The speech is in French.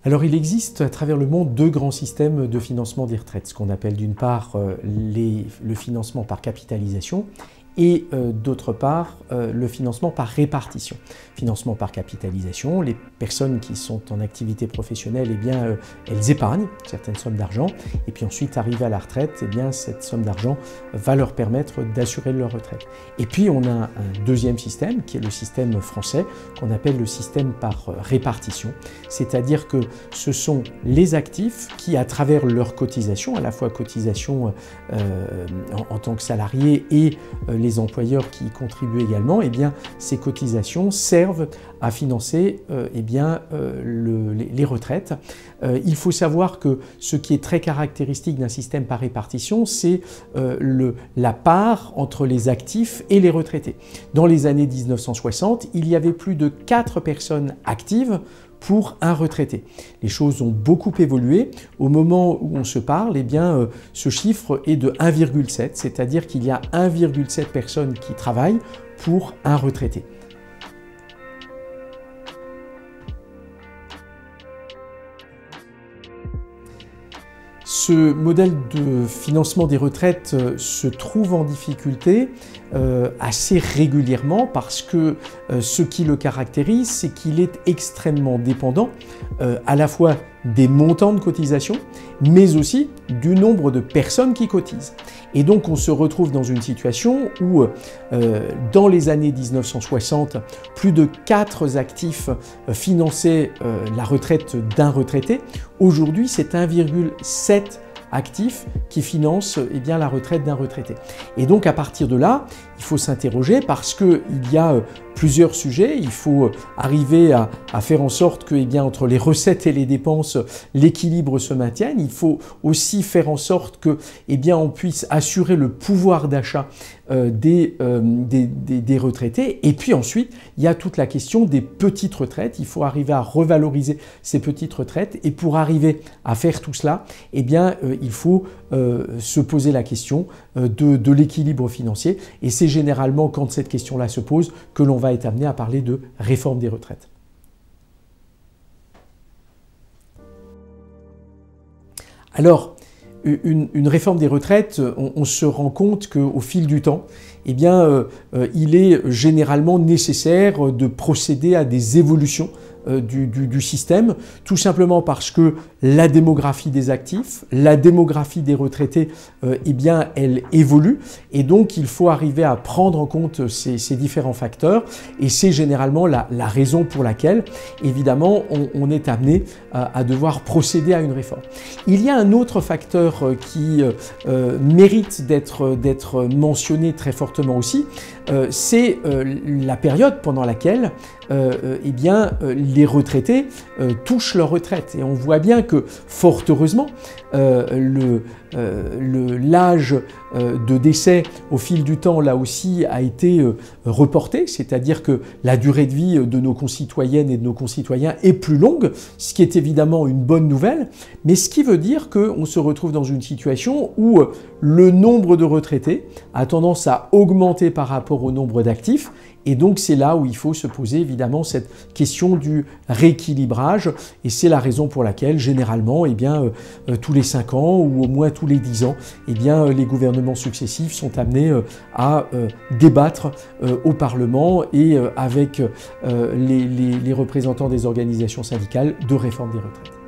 Alors il existe à travers le monde deux grands systèmes de financement des retraites, ce qu'on appelle d'une part le financement par capitalisation et d'autre part le financement par répartition. Financement par capitalisation, les personnes qui sont en activité professionnelle, eh bien, elles épargnent certaines sommes d'argent et puis ensuite arrivées à la retraite, eh bien, cette somme d'argent va leur permettre d'assurer leur retraite. Et puis on a un deuxième système qui est le système français qu'on appelle le système par répartition, c'est-à-dire que ce sont les actifs qui, à travers leur cotisation, à la fois cotisation en tant que salariés et les employeurs qui y contribuent également, eh bien, ces cotisations servent à financer eh bien, les retraites. Il faut savoir que ce qui est très caractéristique d'un système par répartition, c'est la part entre les actifs et les retraités. Dans les années 1960, il y avait plus de 4 personnes actives pour un retraité. Les choses ont beaucoup évolué. Au moment où on se parle, eh bien, ce chiffre est de 1,7, c'est-à-dire qu'il y a 1,7 personnes qui travaillent pour un retraité. Ce modèle de financement des retraites se trouve en difficulté assez régulièrement parce que ce qui le caractérise, c'est qu'il est extrêmement dépendant à la fois des montants de cotisation, mais aussi du nombre de personnes qui cotisent. Et donc on se retrouve dans une situation où dans les années 1960, plus de 4 actifs finançaient la retraite d'un retraité. Aujourd'hui, c'est 1,7 actifs qui financent eh bien, la retraite d'un retraité. Et donc à partir de là, il faut s'interroger parce qu'il y a plusieurs sujets. Il faut arriver à faire en sorte que, eh bien, entre les recettes et les dépenses, l'équilibre se maintienne. Il faut aussi faire en sorte que, eh bien, on puisse assurer le pouvoir d'achat des retraités. Et puis ensuite, il y a toute la question des petites retraites. Il faut arriver à revaloriser ces petites retraites. Et pour arriver à faire tout cela, eh bien, il faut se poser la question de l'équilibre financier. Et c'est généralement quand cette question-là se pose que l'on va être amené à parler de réforme des retraites. Alors, une réforme des retraites, on se rend compte qu'au fil du temps, eh bien, il est généralement nécessaire de procéder à des évolutions du système, tout simplement parce que la démographie des actifs, la démographie des retraités, eh bien, elle évolue et donc il faut arriver à prendre en compte ces différents facteurs et c'est généralement la raison pour laquelle, évidemment, on est amené à devoir procéder à une réforme. Il y a un autre facteur qui mérite d'être mentionné très fortement aussi, c'est la période pendant laquelle eh bien, les retraités touchent leur retraite. Et on voit bien que, fort heureusement, l'âge de décès au fil du temps, là aussi, a été reporté, c'est-à-dire que la durée de vie de nos concitoyennes et de nos concitoyens est plus longue, ce qui est évidemment une bonne nouvelle, mais ce qui veut dire qu'on se retrouve dans une situation où le nombre de retraités a tendance à augmenter par rapport au nombre d'actifs, et donc c'est là où il faut se poser évidemment cette question du rééquilibrage, et c'est la raison pour laquelle généralement, eh bien, tous les 5 ans ou au moins tous les 10 ans, eh bien, les gouvernements successifs sont amenés à débattre au Parlement et avec les représentants des organisations syndicales de réforme des retraites.